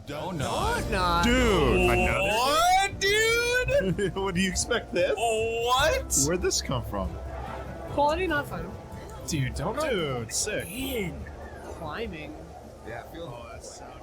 Not. Dude! What, dude? What do you expect this? What? Where'd this come from? Quality, not fun. Dude, don't know. Dude, sick. Dang. Climbing. Yeah, I feel that's sounded.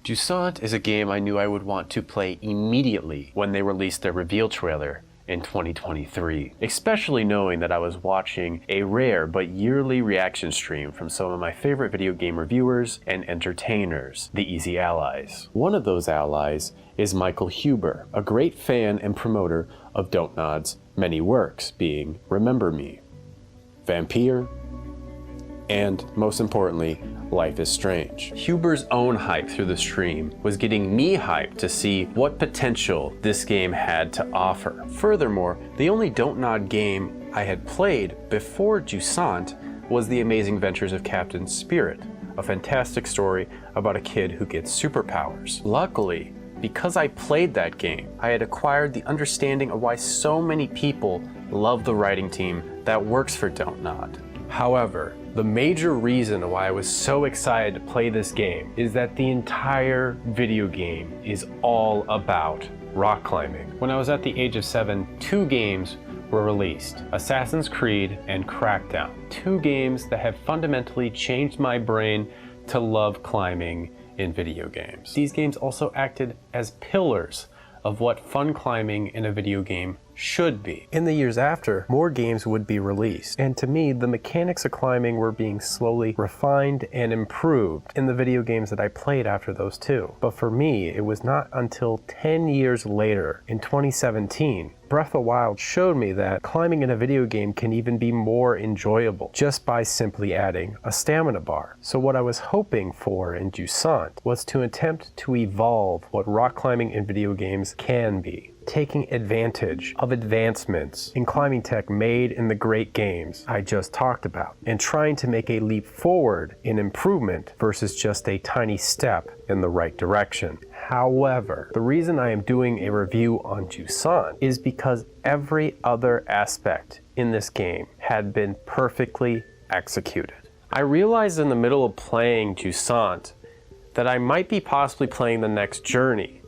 Jusant is a game I knew I would want to play immediately when they released their reveal trailer in 2023, especially knowing that I was watching a rare but yearly reaction stream from some of my favorite video game reviewers and entertainers, the Easy Allies. One of those allies is Michael Huber, a great fan and promoter of Don't Nod's many works, being Remember Me, Vampire, and most importantly, Life is Strange. Huber's own hype through the stream was getting me hyped to see what potential this game had to offer. Furthermore, the only Don't Nod game I had played before Jusant was The Amazing Adventures of Captain Spirit, a fantastic story about a kid who gets superpowers. Luckily, because I played that game, I had acquired the understanding of why so many people love the writing team that works for Don't Nod. However, the major reason why I was so excited to play this game is that the entire video game is all about rock climbing. When I was at the age of 7, 2 games were released: Assassin's Creed and Crackdown. 2 games that have fundamentally changed my brain to love climbing in video games. These games also acted as pillars of what fun climbing in a video game should be. In the years after, more games would be released, and to me, the mechanics of climbing were being slowly refined and improved in the video games that I played after those 2. But for me, it was not until 10 years later, in 2017, Breath of the Wild showed me that climbing in a video game can even be more enjoyable just by simply adding a stamina bar. So what I was hoping for in Jusant was to attempt to evolve what rock climbing in video games can be, taking advantage of advancements in climbing tech made in the great games I just talked about, and trying to make a leap forward in improvement versus just a tiny step in the right direction. However, the reason I am doing a review on Jusant is because every other aspect in this game had been perfectly executed. I realized in the middle of playing Jusant that I might be possibly playing the next Journey,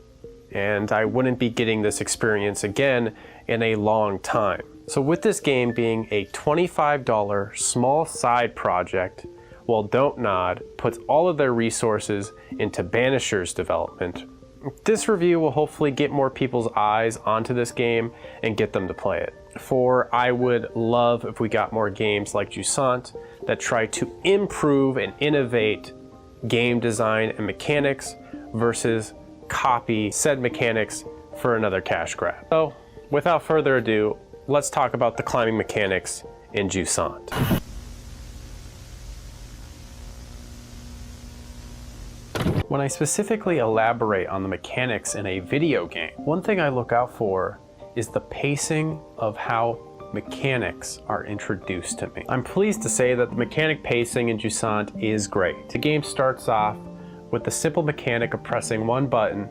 and I wouldn't be getting this experience again in a long time. So with this game being a $25 small side project, while Don't Nod puts all of their resources into Banisher's development, this review will hopefully get more people's eyes onto this game and get them to play it. For I would love if we got more games like Jusant that try to improve and innovate game design and mechanics versus copy said mechanics for another cash grab. So without further ado, let's talk about the climbing mechanics in Jusant. When I specifically elaborate on the mechanics in a video game, one thing I look out for is the pacing of how mechanics are introduced to me. I'm pleased to say that the mechanic pacing in Jusant is great. The game starts off with the simple mechanic of pressing one button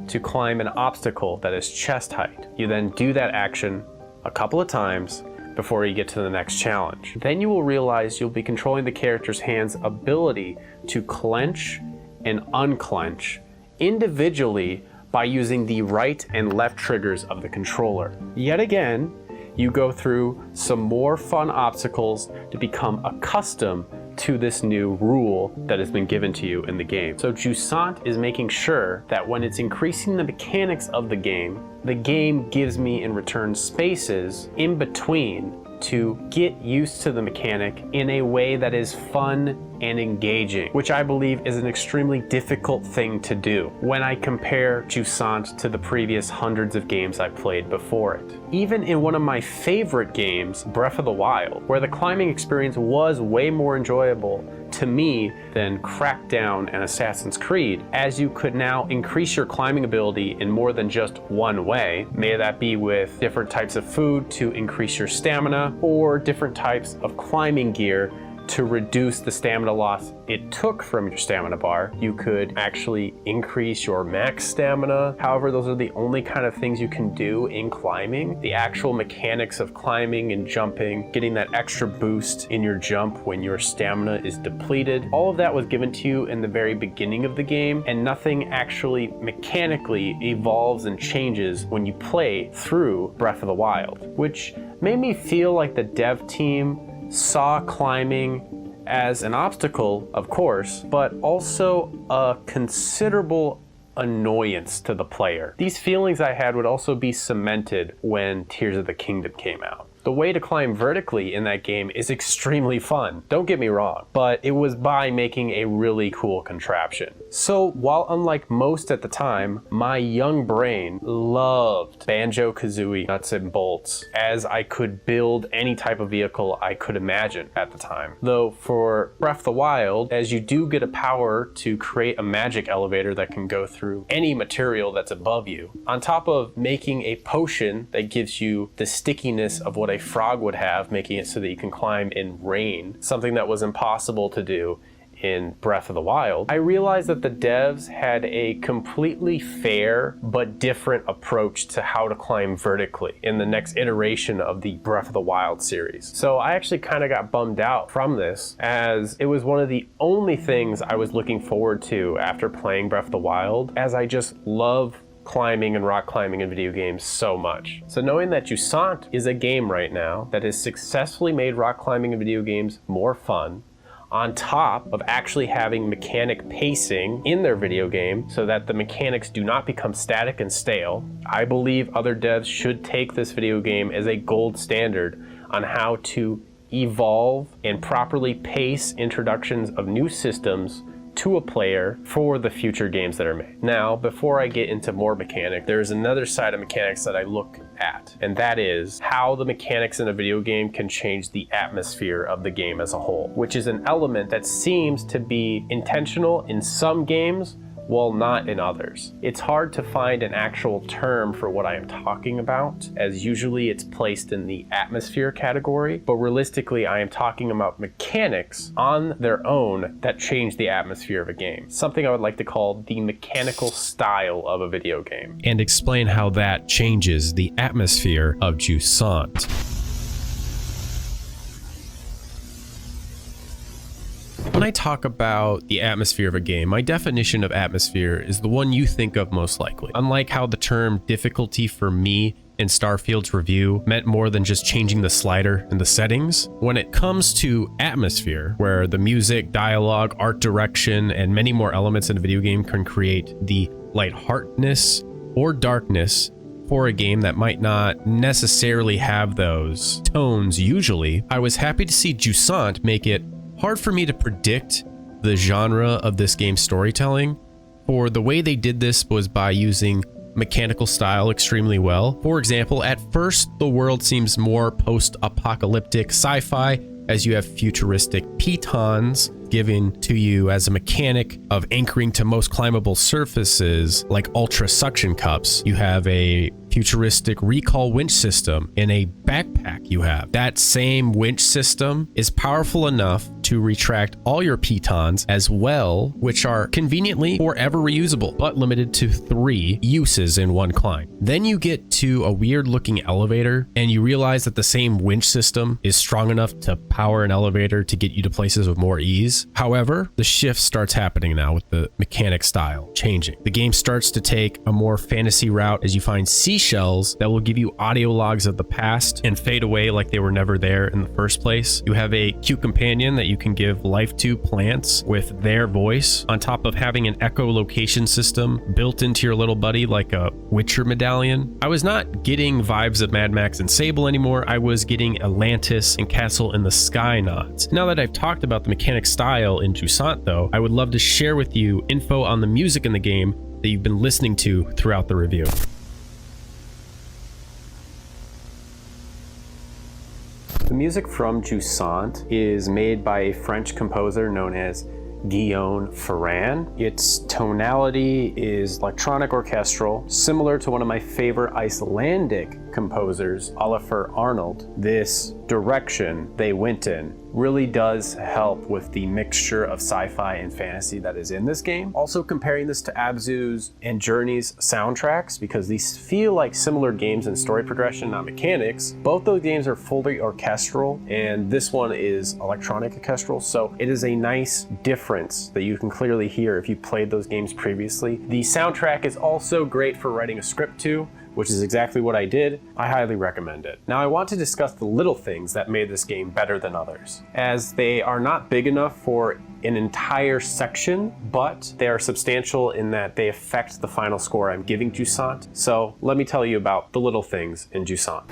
to climb an obstacle that is chest height. You then do that action a couple of times before you get to the next challenge. Then you will realize you'll be controlling the character's hand's ability to clench and unclench individually by using the right and left triggers of the controller. Yet again, you go through some more fun obstacles to become accustomed to this new rule that has been given to you in the game. So Jusant is making sure that when it's increasing the mechanics of the game gives me in return spaces in between to get used to the mechanic in a way that is fun and engaging, which I believe is an extremely difficult thing to do when I compare Jusant to the previous hundreds of games I played before it. Even in one of my favorite games, Breath of the Wild, where the climbing experience was way more enjoyable to me than Crackdown and Assassin's Creed, as you could now increase your climbing ability in more than just one way. May that be with different types of food to increase your stamina, or different types of climbing gear to reduce the stamina loss it took from your stamina bar. You could actually increase your max stamina. However, those are the only kind of things you can do in climbing. The actual mechanics of climbing and jumping, getting that extra boost in your jump when your stamina is depleted, all of that was given to you in the very beginning of the game, and nothing actually mechanically evolves and changes when you play through Breath of the Wild, which made me feel like the dev team saw climbing as an obstacle, of course, but also a considerable annoyance to the player. These feelings I had would also be cemented when Tears of the Kingdom came out. The way to climb vertically in that game is extremely fun, don't get me wrong, but it was by making a really cool contraption. So while unlike most at the time, my young brain loved Banjo-Kazooie nuts and bolts, as I could build any type of vehicle I could imagine at the time. Though for Breath of the Wild, as you do get a power to create a magic elevator that can go through any material that's above you, on top of making a potion that gives you the stickiness of what a frog would have, making it so that you can climb in rain, something that was impossible to do in Breath of the Wild, I realized that the devs had a completely fair but different approach to how to climb vertically in the next iteration of the Breath of the Wild series. So I actually kind of got bummed out from this, as it was one of the only things I was looking forward to after playing Breath of the Wild, as I just love climbing and rock climbing in video games so much. So knowing that Jusant is a game right now that has successfully made rock climbing in video games more fun, on top of actually having mechanic pacing in their video game so that the mechanics do not become static and stale, I believe other devs should take this video game as a gold standard on how to evolve and properly pace introductions of new systems to a player for the future games that are made. Now, before I get into more mechanic, there's another side of mechanics that I look at, and that is how the mechanics in a video game can change the atmosphere of the game as a whole, which is an element that seems to be intentional in some games, while not in others. It's hard to find an actual term for what I am talking about, as usually it's placed in the atmosphere category, but realistically I am talking about mechanics on their own that change the atmosphere of a game. Something I would like to call the mechanical style of a video game. And explain how that changes the atmosphere of Jusant. When I talk about the atmosphere of a game, my definition of atmosphere is the one you think of most likely. Unlike how the term difficulty for me in Starfield's review meant more than just changing the slider and the settings, when it comes to atmosphere, where the music, dialogue, art direction, and many more elements in a video game can create the lightheartedness or darkness for a game that might not necessarily have those tones usually, I was happy to see Jusant make it hard for me to predict the genre of this game's storytelling, for the way they did this was by using mechanical style extremely well. For example, at first the world seems more post-apocalyptic sci-fi, as you have futuristic pitons given to you as a mechanic of anchoring to most climbable surfaces like ultra suction cups. You have a futuristic recall winch system in a backpack you have. That same winch system is powerful enough to retract all your pitons as well, which are conveniently forever reusable, but limited to 3 uses in one climb. Then you get to a weird looking elevator and you realize that the same winch system is strong enough to power an elevator to get you to places with more ease. However, the shift starts happening now with the mechanic style changing. The game starts to take a more fantasy route as you find seashells that will give you audio logs of the past and fade away like they were never there in the first place. You have a cute companion that you can give life to, plants, with their voice, on top of having an echolocation system built into your little buddy like a Witcher medallion. I was not getting vibes of Mad Max and Sable anymore. I was getting Atlantis and Castle in the Sky nods. Now that I've talked about the mechanic style in Jusant though, I would love to share with you info on the music in the game that you've been listening to throughout the review. The music from Jusant is made by a French composer known as Guillaume Ferrand. Its tonality is electronic orchestral, similar to one of my favorite Icelandic composers, Oliver Arnold, this direction they went in really does help with the mixture of sci-fi and fantasy that is in this game. Also comparing this to Abzu's and Journey's soundtracks, because these feel like similar games in story progression, not mechanics. Both those games are fully orchestral, and this one is electronic orchestral, so it is a nice difference that you can clearly hear if you played those games previously. The soundtrack is also great for writing a script to, which is exactly what I did. I highly recommend it. Now I want to discuss the little things that made this game better than others, as they are not big enough for an entire section, but they are substantial in that they affect the final score I'm giving Jusant. So let me tell you about the little things in Jusant.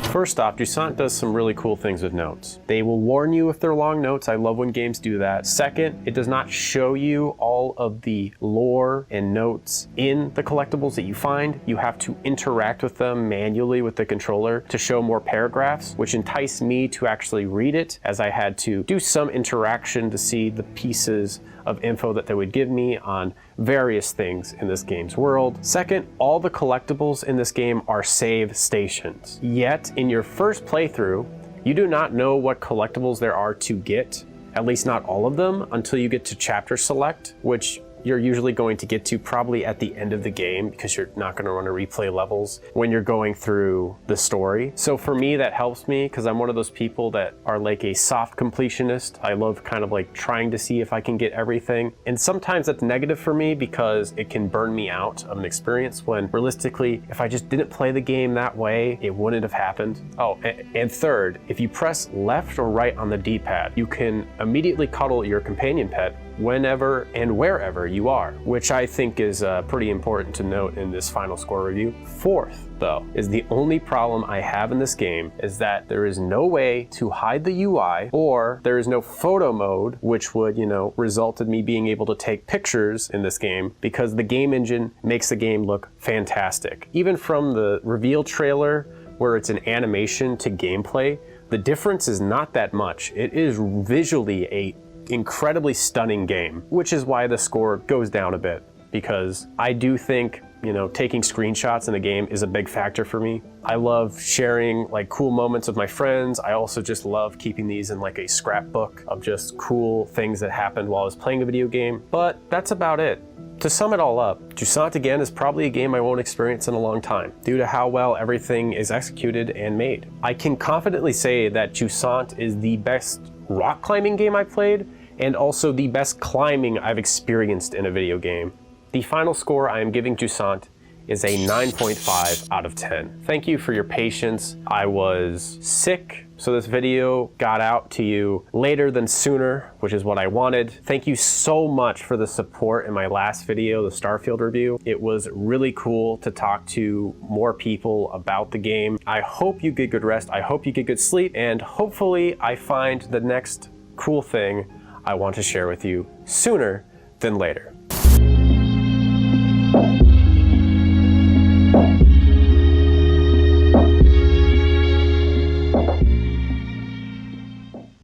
First off, Jusant does some really cool things with notes. They will warn you if they're long notes. I love when games do that. Second, it does not show you all of the lore and notes in the collectibles that you find. You have to interact with them manually with the controller to show more paragraphs, which enticed me to actually read it, as I had to do some interaction to see the pieces of info that they would give me on various things in this game's world. Second, all the collectibles in this game are save stations. Yet, in your first playthrough, you do not know what collectibles there are to get, at least not all of them, until you get to chapter select, which you're usually going to get to probably at the end of the game, because you're not going to want to replay levels when you're going through the story. So for me, that helps me, because I'm one of those people that are like a soft completionist. I love kind of like trying to see if I can get everything. And sometimes that's negative for me because it can burn me out of an experience, when realistically, if I just didn't play the game that way, it wouldn't have happened. Oh, and third, if you press left or right on the D-pad, you can immediately cuddle your companion pet whenever and wherever you are, which I think is pretty important to note in this final score review. Fourth, though, is the only problem I have in this game is that there is no way to hide the UI, or there is no photo mode, which would, result in me being able to take pictures in this game, because the game engine makes the game look fantastic. Even from the reveal trailer, where it's an animation to gameplay, the difference is not that much. It is visually a incredibly stunning game, which is why the score goes down a bit, because I do think taking screenshots in a game is a big factor for me. I love sharing like cool moments with my friends. I also just love keeping these in like a scrapbook of just cool things that happened while I was playing a video game. But that's about it. To sum it all up, Jusant again is probably a game I won't experience in a long time, due to how well everything is executed and made. I can confidently say that Jusant is the best rock climbing game I played, and also the best climbing I've experienced in a video game. The final score I am giving Jusant is a 9.5 out of 10. Thank you for your patience. I was sick, so this video got out to you later than sooner, which is what I wanted. Thank you so much for the support in my last video, the Starfield review. It was really cool to talk to more people about the game. I hope you get good rest. I hope you get good sleep, and hopefully I find the next cool thing I want to share with you sooner than later.